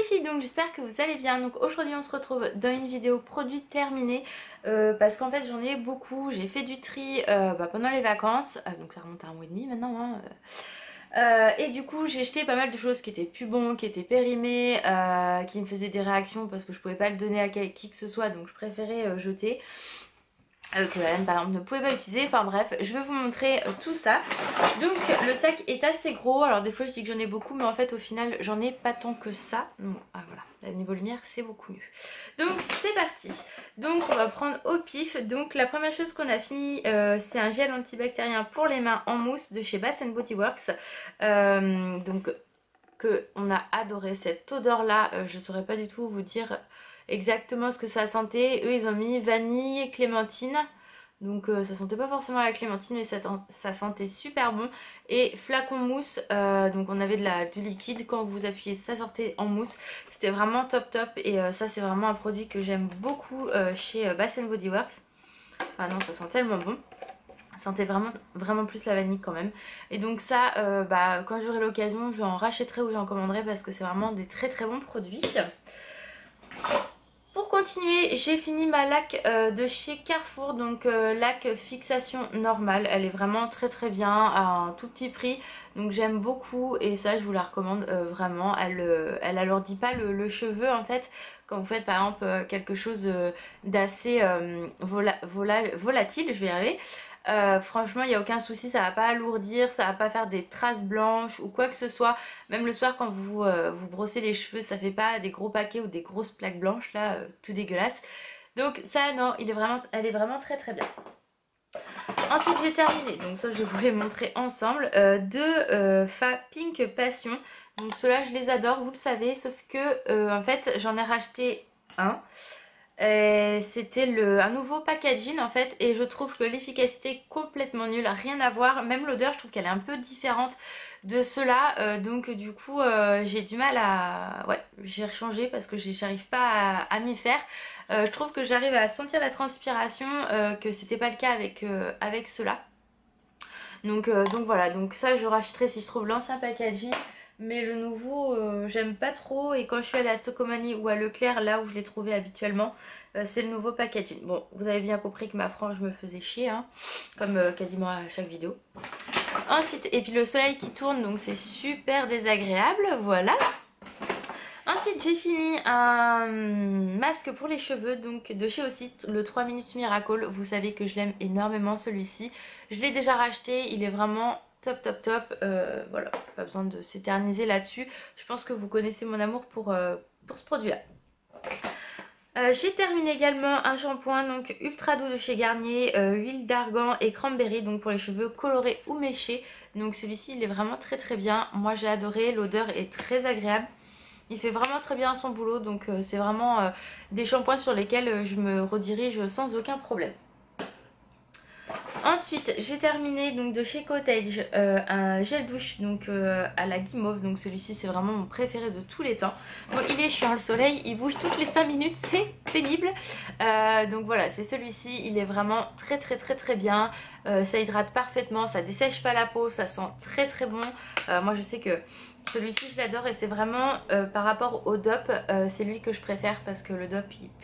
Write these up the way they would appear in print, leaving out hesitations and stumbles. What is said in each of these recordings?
filles, donc j'espère que vous allez bien. Donc aujourd'hui on se retrouve dans une vidéo produit terminée parce qu'en fait j'en ai beaucoup. J'ai fait du tri pendant les vacances, donc ça remonte à un mois et demi maintenant et du coup j'ai jeté pas mal de choses qui étaient plus bons, qui étaient périmés, qui me faisaient des réactions parce que je pouvais pas le donner à qui que ce soit, donc je préférais jeter. Que Alan par exemple ne pouvait pas utiliser. Enfin bref, je vais vous montrer tout ça. Donc le sac est assez gros. Alors des fois je dis que j'en ai beaucoup, mais en fait au final j'en ai pas tant que ça. Bon, voilà, au niveau lumière c'est beaucoup mieux. Donc c'est parti. Donc on va prendre au pif. Donc la première chose qu'on a fini c'est un gel antibactérien pour les mains en mousse de chez Bath Body Works. Donc que on a adoré cette odeur là. Je saurais pas du tout vous dire exactement ce que ça sentait. Eux ils ont mis vanille et clémentine, donc ça sentait pas forcément la clémentine, mais ça sentait super bon. Et flacon mousse, donc on avait du liquide, quand vous appuyez ça sortait en mousse. C'était vraiment top top. Et ça c'est vraiment un produit que j'aime beaucoup chez Bath Body Works. Ah non, ça sent tellement bon. Ça sentait vraiment plus la vanille quand même. Et donc ça quand j'aurai l'occasion j'en rachèterai ou j'en commanderai parce que c'est vraiment des très très bons produits. Pour continuer, j'ai fini ma laque de chez Carrefour, donc laque fixation normale. Elle est vraiment très très bien à un tout petit prix, donc j'aime beaucoup et ça je vous la recommande vraiment. Elle alourdit pas le cheveu en fait quand vous faites par exemple quelque chose d'assez volatile, je vais y arriver. Franchement il n'y a aucun souci, ça va pas alourdir, ça va pas faire des traces blanches ou quoi que ce soit. Même le soir quand vous vous brossez les cheveux, ça fait pas des gros paquets ou des grosses plaques blanches là, tout dégueulasse. Donc ça non, elle est vraiment très très bien. Ensuite j'ai terminé, donc ça je vous les montrer ensemble, deux Fa Pink Passion. Donc ceux-là je les adore, vous le savez, sauf que en fait j'en ai racheté un. C'était un nouveau packaging en fait, et je trouve que l'efficacité est complètement nulle, rien à voir. Même l'odeur je trouve qu'elle est un peu différente de ceux-là, donc du coup j'ai du mal à... Ouais, j'ai rechangé parce que j'arrive pas à m'y faire. Je trouve que j'arrive à sentir la transpiration, que c'était pas le cas avec ceux-là. Donc voilà, donc ça je rachèterai si je trouve l'ancien packaging. Mais le nouveau j'aime pas trop, et quand je suis allée à Stocomanie ou à Leclerc, là où je l'ai trouvé habituellement, c'est le nouveau packaging. Bon, vous avez bien compris que ma frange me faisait chier hein, comme quasiment à chaque vidéo. Ensuite, et puis le soleil qui tourne, donc c'est super désagréable, voilà. Ensuite j'ai fini un masque pour les cheveux, donc de chez aussi le 3 minutes Miracle. Vous savez que je l'aime énormément celui-ci. Je l'ai déjà racheté, il est vraiment top top top. Voilà, pas besoin de s'éterniser là-dessus. Je pense que vous connaissez mon amour pour ce produit là. J'ai terminé également un shampoing donc ultra doux de chez Garnier, huile d'argan et cranberry, donc pour les cheveux colorés ou méchés. Donc celui-ci il est vraiment très très bien, moi j'ai adoré, l'odeur est très agréable. Il fait vraiment très bien son boulot, donc c'est vraiment des shampoings sur lesquels je me redirige sans aucun problème. Ensuite j'ai terminé donc de chez Cottage un gel douche donc à la guimauve, donc celui-ci c'est vraiment mon préféré de tous les temps. Bon, il est chiant le soleil, il bouge toutes les 5 minutes, c'est pénible, donc voilà, c'est celui-ci, il est vraiment très très très très bien. Ça hydrate parfaitement, ça dessèche pas la peau, ça sent très très bon. Moi je sais que celui-ci je l'adore, et c'est vraiment par rapport au DOP, c'est lui que je préfère parce que le DOP il pue.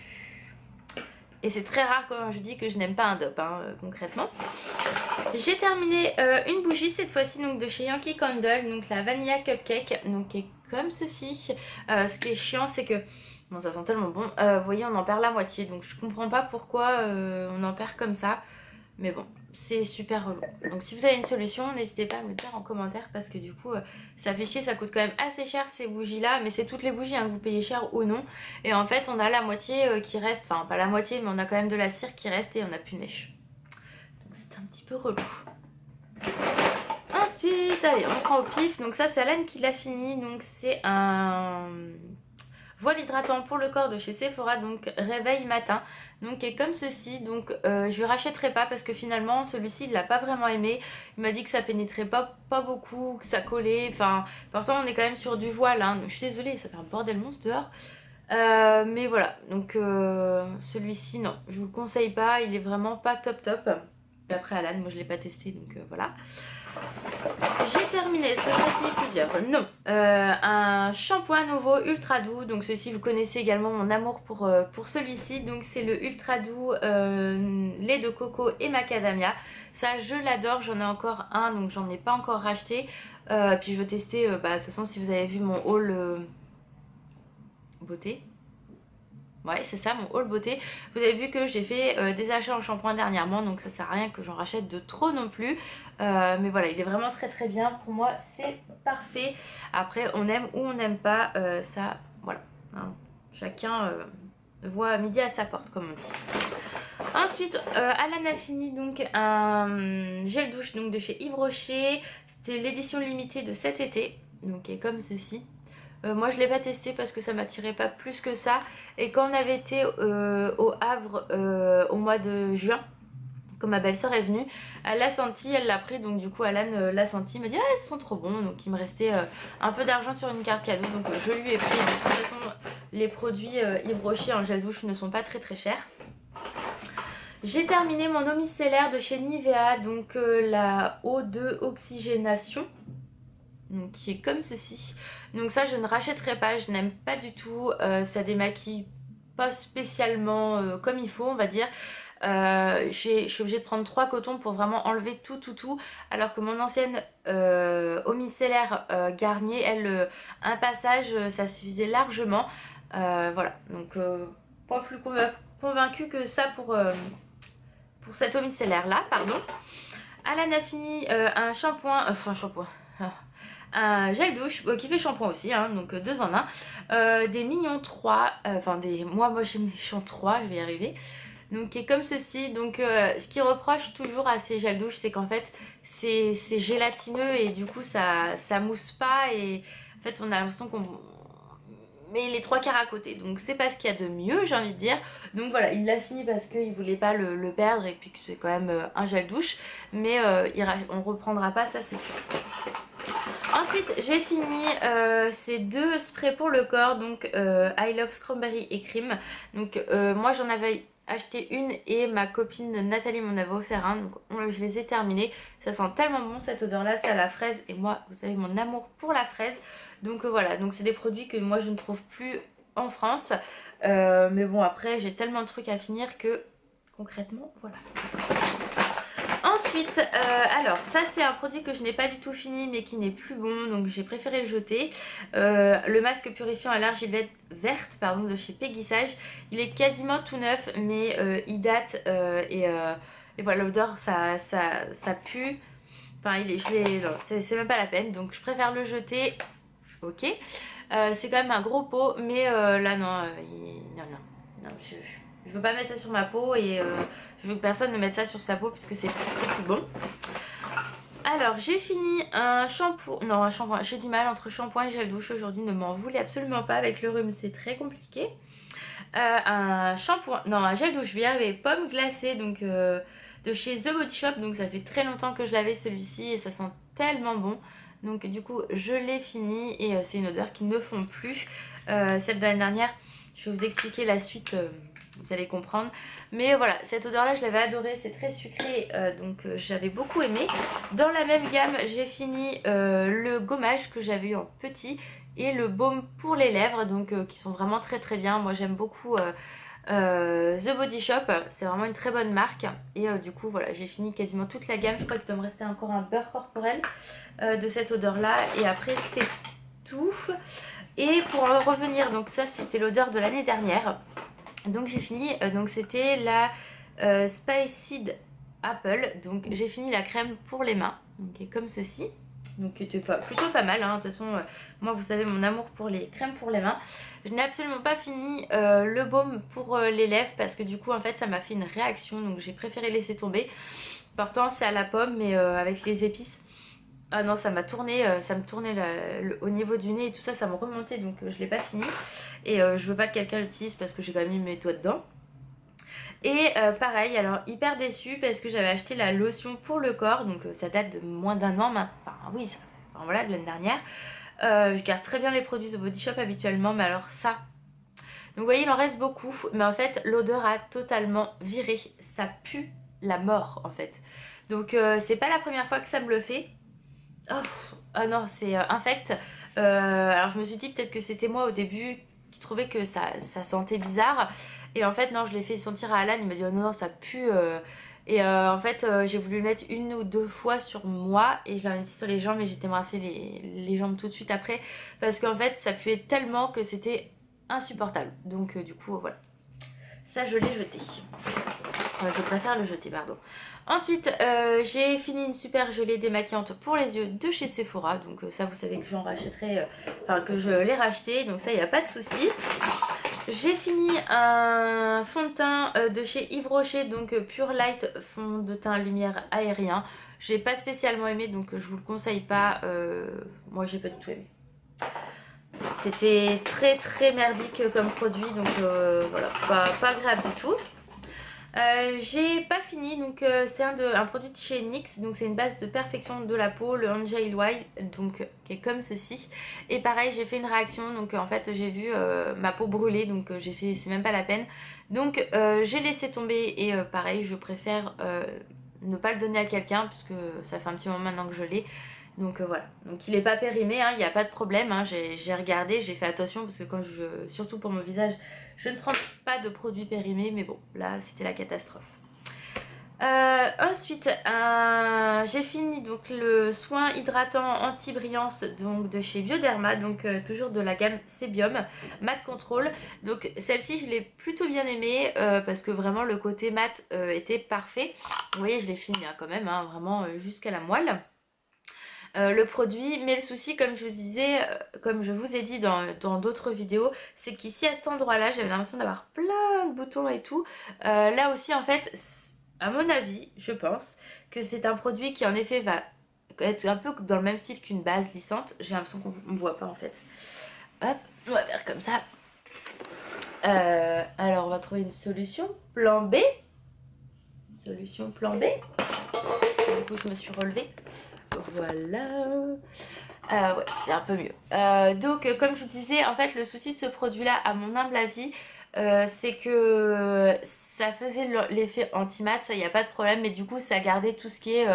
Et c'est très rare quand je dis que je n'aime pas un DOP hein, concrètement. J'ai terminé une bougie cette fois-ci donc de chez Yankee Candle, donc la Vanilla Cupcake, donc qui est comme ceci. Ce qui est chiant c'est que, bon ça sent tellement bon, vous voyez on en perd la moitié, donc je comprends pas pourquoi on en perd comme ça. Mais bon, c'est super relou. Donc si vous avez une solution, n'hésitez pas à me le dire en commentaire, parce que du coup ça fait chier, ça coûte quand même assez cher ces bougies là. Mais c'est toutes les bougies hein, que vous payez cher ou non. Et en fait on a la moitié qui reste, enfin pas la moitié, mais on a quand même de la cire qui reste et on n'a plus de mèche. Donc c'est un petit peu relou. Ensuite, allez on prend au pif. Donc ça c'est Alan qui l'a fini. Donc c'est un voile hydratant pour le corps de chez Sephora, donc réveil matin, donc qui est comme ceci. Donc je ne rachèterai pas parce que finalement celui-ci il l'a pas vraiment aimé. Il m'a dit que ça pénétrait pas beaucoup, que ça collait, enfin pourtant on est quand même sur du voile hein. Donc, je suis désolée, ça fait un bordel monstre dehors. Mais voilà, donc celui-ci non, je vous le conseille pas, il est vraiment pas top top. d'après Alan, moi je l'ai pas testé donc voilà. J'ai terminé, est-ce que j'en ai fini plusieurs? Non. Un shampoing nouveau ultra doux, donc celui-ci vous connaissez également mon amour pour celui-ci, donc c'est le ultra doux lait de coco et macadamia. Ça je l'adore, j'en ai encore un donc j'en ai pas encore racheté. Puis je veux tester, de toute façon si vous avez vu mon haul beauté. Ouais, c'est ça, mon haul beauté. Vous avez vu que j'ai fait des achats en shampoing dernièrement, donc ça sert à rien que j'en rachète de trop non plus. Mais voilà, il est vraiment très très bien. Pour moi, c'est parfait. Après, on aime ou on n'aime pas, ça, voilà. Hein, chacun voit midi à sa porte, comme on dit. Ensuite, Alan a fini donc un gel douche donc, de chez Yves Rocher. C'était l'édition limitée de cet été, donc qui est comme ceci. Moi je l'ai pas testé parce que ça m'attirait pas plus que ça. Et quand on avait été au Havre au mois de juin, quand ma belle-sœur est venue, elle l'a senti, elle l'a pris, donc du coup Alan l'a senti, il m'a dit ah ils sont trop bons, donc il me restait un peu d'argent sur une carte cadeau, donc je lui ai pris. De toute façon les produits Yves Rocher en gel douche ne sont pas très très chers. J'ai terminé mon eau micellaire de chez Nivea, donc la eau de oxygénation, donc qui est comme ceci. Donc ça je ne rachèterai pas, je n'aime pas du tout, ça démaquille pas spécialement comme il faut on va dire. Je suis obligée de prendre 3 cotons pour vraiment enlever tout, alors que mon ancienne eau micellaire Garnier, elle, un passage ça suffisait largement. Voilà, donc pas plus convaincue que ça pour cette eau micellaire là, pardon. Alan a fini un shampoing, un gel douche qui fait shampoing aussi, hein, donc 2 en 1, des Mignons 3, enfin moi j'ai Mignons 3, je vais y arriver, donc qui est comme ceci. Donc ce qui reproche toujours à ces gels douche, c'est qu'en fait c'est gélatineux et du coup ça mousse pas, et en fait on a l'impression qu'on met les 3 quarts à côté, donc c'est pas ce qu'il y a de mieux j'ai envie de dire. Donc voilà, il l'a fini parce qu'il voulait pas le perdre et puis que c'est quand même un gel douche, mais on reprendra pas, ça c'est sûr. Ensuite j'ai fini ces 2 sprays pour le corps, donc I Love Strawberry et Cream. Donc moi j'en avais acheté une et ma copine Nathalie m'en avait offert un, donc je les ai terminés. Ça sent tellement bon cette odeur là, c'est à la fraise et moi vous savez mon amour pour la fraise. Donc voilà, donc c'est des produits que moi je ne trouve plus en France. Mais bon après j'ai tellement de trucs à finir que concrètement voilà. Ensuite, alors ça c'est un produit que je n'ai pas du tout fini mais qui n'est plus bon, donc j'ai préféré le jeter. Le masque purifiant à l'argilette verte pardon, de chez Peggy Sage. Il est quasiment tout neuf mais il date et voilà, l'odeur ça pue. Enfin c'est même pas la peine, donc je préfère le jeter. Ok, c'est quand même un gros pot mais là non, non, je veux pas mettre ça sur ma peau et je veux que personne ne mette ça sur sa peau puisque c'est plus bon. Alors j'ai fini un shampoing, non un shampoing, j'ai du mal entre shampoing et gel douche aujourd'hui, ne m'en voulez absolument pas, avec le rhume c'est très compliqué. Un shampoing, non un gel douche, je vais y arriver, pomme glacée donc de chez The Body Shop, donc ça fait très longtemps que je l'avais celui-ci et ça sent tellement bon. Donc du coup je l'ai fini et c'est une odeur qui ne me fond plus. Celle de l'année dernière, je vais vous expliquer la suite, vous allez comprendre. Mais voilà, cette odeur là je l'avais adorée, c'est très sucré donc j'avais beaucoup aimé. Dans la même gamme j'ai fini le gommage que j'avais eu en petit et le baume pour les lèvres, donc qui sont vraiment très très bien. Moi j'aime beaucoup The Body Shop, c'est vraiment une très bonne marque. Et du coup voilà, j'ai fini quasiment toute la gamme. Je crois qu'il doit me rester encore un beurre corporel de cette odeur là et après c'est tout. Et pour en revenir, donc ça c'était l'odeur de l'année dernière. Donc j'ai fini, donc c'était la Spiced Apple. Donc j'ai fini la crème pour les mains, donc qui est comme ceci. Donc qui était plutôt pas mal, hein. De toute façon moi vous savez mon amour pour les crèmes pour les mains. Je n'ai absolument pas fini le baume pour les lèvres parce que du coup en fait ça m'a fait une réaction, donc j'ai préféré laisser tomber. Pourtant c'est à la pomme mais avec les épices, ah non ça m'a tourné, ça me tournait au niveau du nez et tout ça, ça me remontait, donc je l'ai pas fini. Et je veux pas que quelqu'un l'utilise parce que j'ai quand même mis mes doigts dedans. Et pareil, alors hyper déçue parce que j'avais acheté la lotion pour le corps, donc ça date de moins d'1 an maintenant, enfin oui, enfin, voilà, de l'année dernière. Je garde très bien les produits The Body Shop habituellement, mais alors ça, donc vous voyez il en reste beaucoup, mais en fait l'odeur a totalement viré, ça pue la mort en fait. Donc c'est pas la première fois que ça me le fait. Oh, ah non, c'est infect. Alors je me suis dit peut-être que c'était moi au début qui trouvais que ça sentait bizarre. Et en fait non, je l'ai fait sentir à Alan, il m'a dit oh non, ça pue. En fait j'ai voulu le mettre une ou deux fois sur moi et je l'ai mis sur les jambes et j'étais me les jambes tout de suite après. Parce qu'en fait ça puait tellement que c'était insupportable. Donc du coup voilà. Ça je l'ai jeté. Je préfère le jeter, pardon. Ensuite, j'ai fini une super gelée démaquillante pour les yeux de chez Sephora. Donc ça, vous savez que j'en rachèterai, enfin que je l'ai racheté. Donc ça, il n'y a pas de souci. J'ai fini un fond de teint de chez Yves Rocher. Donc Pure Light fond de teint lumière aérien. J'ai pas spécialement aimé, donc je vous le conseille pas. Moi, j'ai pas du tout aimé. C'était très très merdique comme produit. Donc voilà, pas agréable du tout. J'ai pas fini, donc c'est un produit de chez NYX, donc c'est une base de perfection de la peau, le Angel Wild, donc qui est comme ceci. Et pareil, j'ai fait une réaction, donc en fait j'ai vu ma peau brûler, donc j'ai fait, c'est même pas la peine. Donc j'ai laissé tomber et pareil, je préfère ne pas le donner à quelqu'un puisque ça fait un petit moment maintenant que je l'ai. Donc voilà, donc il est pas périmé, il n'y a pas de problème, hein. J'ai regardé, j'ai fait attention parce que quand surtout pour mon visage, je ne prends pas de produits périmés, mais bon, là c'était la catastrophe. Ensuite, j'ai fini donc le soin hydratant anti-brillance donc de chez Bioderma, donc toujours de la gamme Sebium Matte Control. Donc celle-ci je l'ai plutôt bien aimée parce que vraiment le côté mat était parfait. Vous voyez, je l'ai fini hein, quand même, hein, vraiment jusqu'à la moelle. Le produit, mais le souci comme je vous disais, comme je vous ai dit dans d'autres vidéos, c'est qu'ici à cet endroit là j'avais l'impression d'avoir plein de boutons et tout. Là aussi en fait, à mon avis, je pense que c'est un produit qui en effet va être un peu dans le même style qu'une base lissante. J'ai l'impression qu'on ne voit pas en fait. Hop, on va faire comme ça. Alors on va trouver une solution, plan B. Solution plan B. Du coup je me suis relevée. Voilà, ouais, c'est un peu mieux. Donc comme je vous disais, en fait le souci de ce produit là à mon humble avis, c'est que ça faisait l'effet anti-mat, ça il n'y a pas de problème, mais du coup ça gardait tout ce qui est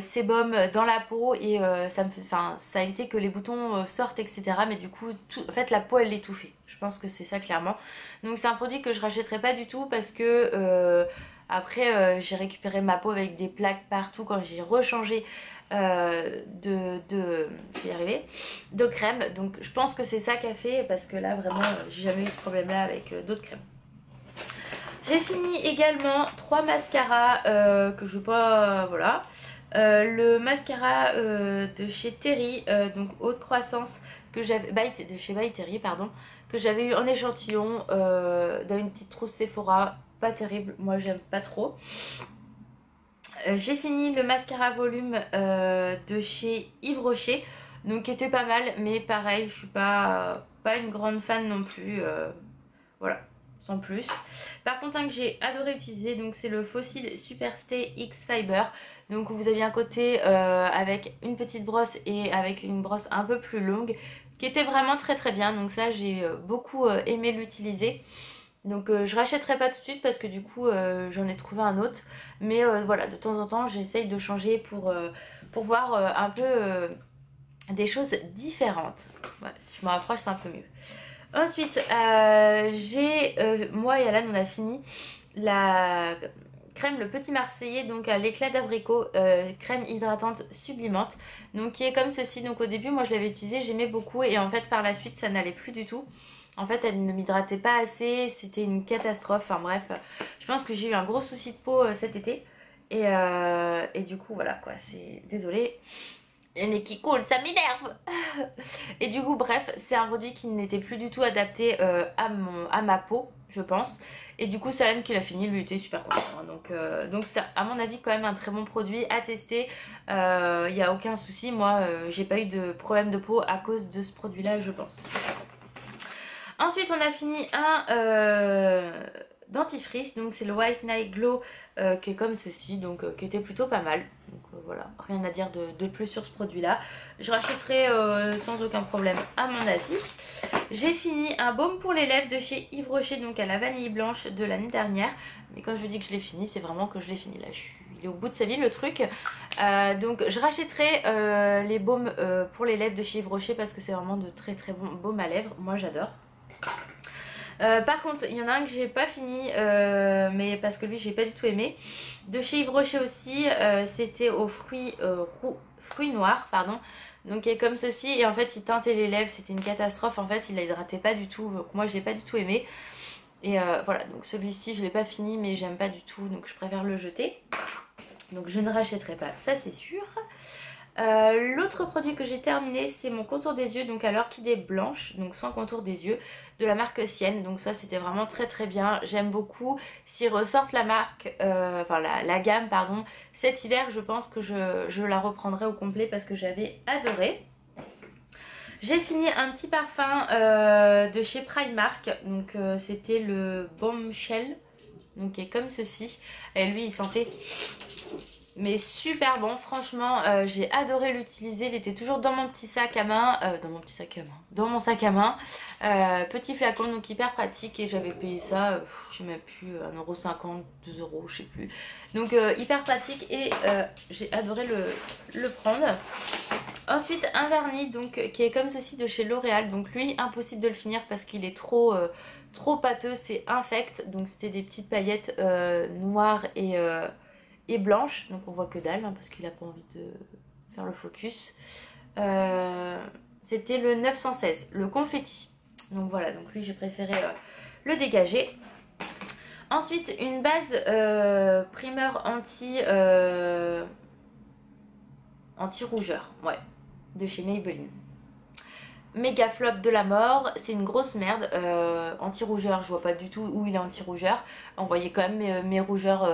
sébum dans la peau et ça évitait que les boutons sortent, etc. Mais du coup en fait la peau elle l'étouffait, je pense que c'est ça clairement. Donc c'est un produit que je rachèterai pas du tout parce que après j'ai récupéré ma peau avec des plaques partout quand j'ai rechangé j'y arrivé, de crème. Donc je pense que c'est ça qu'a fait parce que là vraiment j'ai jamais eu ce problème là avec d'autres crèmes. J'ai fini également 3 mascaras que je veux pas, voilà. Le mascara de chez Terry, donc haute croissance, que j'avais de chez By Terry, pardon, que j'avais eu en échantillon dans une petite trousse Sephora, pas terrible, moi j'aime pas trop. J'ai fini le mascara volume de chez Yves Rocher, donc qui était pas mal, mais pareil, je suis pas une grande fan non plus, voilà, sans plus. Par contre, un que j'ai adoré utiliser, donc c'est le Fossil Superstay X Fiber. Donc vous avez un côté avec une petite brosse et avec une brosse un peu plus longue, qui était vraiment très très bien. Donc ça, j'ai beaucoup aimé l'utiliser. Donc je rachèterai pas tout de suite parce que du coup j'en ai trouvé un autre. Mais voilà, de temps en temps j'essaye de changer pour voir un peu des choses différentes. Ouais, si je me rapproche c'est un peu mieux. Ensuite moi et Alan on a fini la crème Le Petit Marseillais, donc à l'éclat d'abricot, crème hydratante sublimante, donc qui est comme ceci. Donc au début moi je l'avais utilisée, j'aimais beaucoup et en fait par la suite ça n'allait plus du tout. En fait elle ne m'hydratait pas assez, c'était une catastrophe, enfin bref, je pense que j'ai eu un gros souci de peau cet été et du coup voilà quoi, c'est désolée. Il y en a qui coule, ça m'énerve. Et du coup bref, c'est un produit qui n'était plus du tout adapté à ma peau, je pense. Et du coup Salane qui l'a fini, lui était super content, hein. Donc c'est à mon avis quand même un très bon produit à tester. Il n'y a aucun souci, moi j'ai pas eu de problème de peau à cause de ce produit là je pense. Ensuite on a fini un dentifrice. Donc c'est le White Night Glow qui est comme ceci, donc qui était plutôt pas mal. Donc voilà, rien à dire de plus sur ce produit là. Je rachèterai sans aucun problème à mon avis. J'ai fini un baume pour les lèvres de chez Yves Rocher, donc à la vanille blanche de l'année dernière. Mais quand je dis que je l'ai fini, c'est vraiment que je l'ai fini. Là, il est au bout de sa vie le truc. Donc je rachèterai les baumes pour les lèvres de chez Yves Rocher parce que c'est vraiment de très très bons baumes à lèvres. Moi j'adore. Par contre il y en a un que j'ai pas fini mais parce que lui j'ai pas du tout aimé, de chez Yves Rocher aussi, c'était aux fruits noirs pardon, donc il est comme ceci et en fait il teintait les lèvres, c'était une catastrophe en fait, il la hydratait pas du tout, donc moi j'ai pas du tout aimé et voilà, donc celui-ci je l'ai pas fini mais j'aime pas du tout donc je préfère le jeter, donc je ne rachèterai pas, ça c'est sûr. L'autre produit que j'ai terminé c'est mon contour des yeux, donc à l'orchidée blanche, donc soin contour des yeux de la marque Sienne, donc ça c'était vraiment très très bien, j'aime beaucoup. S'ils ressortent la marque, enfin la gamme pardon, cet hiver je pense que je la reprendrai au complet parce que j'avais adoré. J'ai fini un petit parfum de chez Primark, donc c'était le Bombshell, donc qui est comme ceci, et lui il sentait mais super bon, franchement j'ai adoré l'utiliser, il était toujours dans mon petit sac à main, dans mon sac à main, petit flacon donc hyper pratique et j'avais payé ça, je sais même plus, 1,50€, 2€, je sais plus, donc hyper pratique et j'ai adoré le prendre. Ensuite un vernis donc qui est comme ceci de chez L'Oréal, donc lui impossible de le finir parce qu'il est trop pâteux, c'est infect, donc c'était des petites paillettes noires et blanche, donc on voit que dalle hein, parce qu'il a pas envie de faire le focus. C'était le 916, le confetti, donc voilà, donc lui j'ai préféré le dégager. Ensuite une base primeur anti rougeur, ouais, de chez Maybelline. Méga flop de la mort, c'est une grosse merde, anti-rougeur, je vois pas du tout où il est anti-rougeur, on voyait quand même mes rougeurs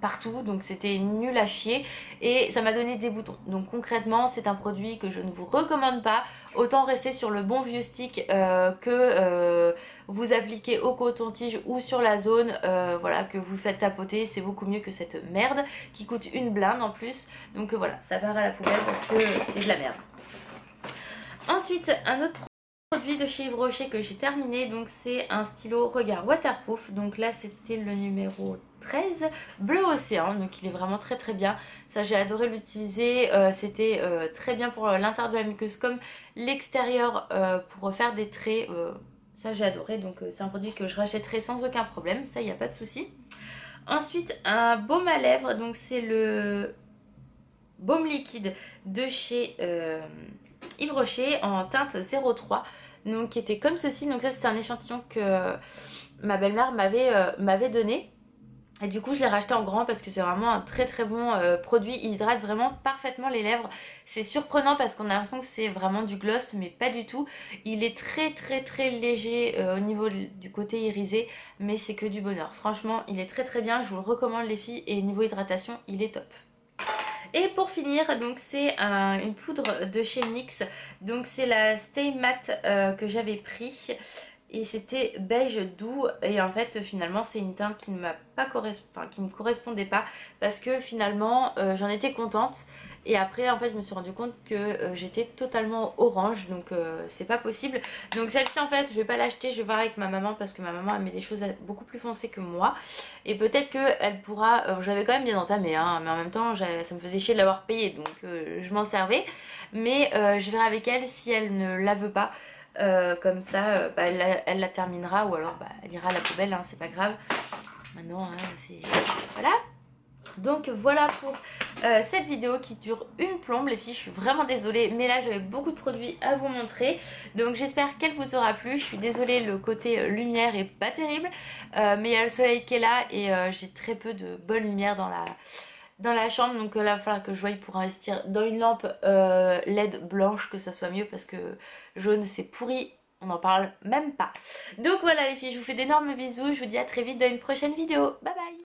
partout, donc c'était nul à chier et ça m'a donné des boutons. Donc concrètement c'est un produit que je ne vous recommande pas, autant rester sur le bon vieux stick que vous appliquer au coton-tige ou sur la zone, voilà, que vous faites tapoter, c'est beaucoup mieux que cette merde qui coûte une blinde en plus, donc voilà, ça part à la poubelle parce que c'est de la merde. Ensuite un autre produit de chez Yves Rocher que j'ai terminé, donc c'est un stylo regard waterproof, donc là c'était le numéro 13, bleu océan, donc il est vraiment très très bien, ça j'ai adoré l'utiliser, c'était très bien pour l'intérieur de la muqueuse comme l'extérieur pour faire des traits, ça j'ai adoré, donc c'est un produit que je rachèterai sans aucun problème, ça il n'y a pas de souci. Ensuite un baume à lèvres, donc c'est le baume liquide de chez Yves Rocher en teinte 03, donc qui était comme ceci, donc ça c'est un échantillon que ma belle-mère m'avait donné et du coup je l'ai racheté en grand parce que c'est vraiment un très très bon produit, il hydrate vraiment parfaitement les lèvres, c'est surprenant parce qu'on a l'impression que c'est vraiment du gloss mais pas du tout, il est très très très léger au niveau du côté irisé mais c'est que du bonheur, franchement il est très très bien, je vous le recommande les filles et niveau hydratation il est top. Et pour finir, donc c'est une poudre de chez NYX, donc c'est la Stay Matte que j'avais pris et c'était beige doux et en fait finalement c'est une teinte qui ne m'a pas qui me correspondait pas parce que finalement j'en étais contente et après en fait je me suis rendu compte que j'étais totalement orange, donc c'est pas possible. Donc celle-ci en fait je vais pas l'acheter, je vais voir avec ma maman parce que ma maman elle met des choses beaucoup plus foncées que moi et peut-être qu'elle pourra, j'avais quand même bien entamé hein, mais en même temps ça me faisait chier de l'avoir payé donc je m'en servais, mais je verrai avec elle si elle ne la veut pas. Comme ça bah, elle la terminera ou alors bah, elle ira à la poubelle hein, c'est pas grave maintenant hein, c'est voilà. Donc voilà pour cette vidéo qui dure une plombe les filles, je suis vraiment désolée mais là j'avais beaucoup de produits à vous montrer, donc j'espère qu'elle vous aura plu. Je suis désolée, le côté lumière est pas terrible mais il y a le soleil qui est là et j'ai très peu de bonne lumière dans la chambre, donc là il va falloir que je voie pour investir dans une lampe LED blanche, que ça soit mieux parce que jaune c'est pourri, on n'en parle même pas. Donc voilà les filles, je vous fais d'énormes bisous, je vous dis à très vite dans une prochaine vidéo, bye bye.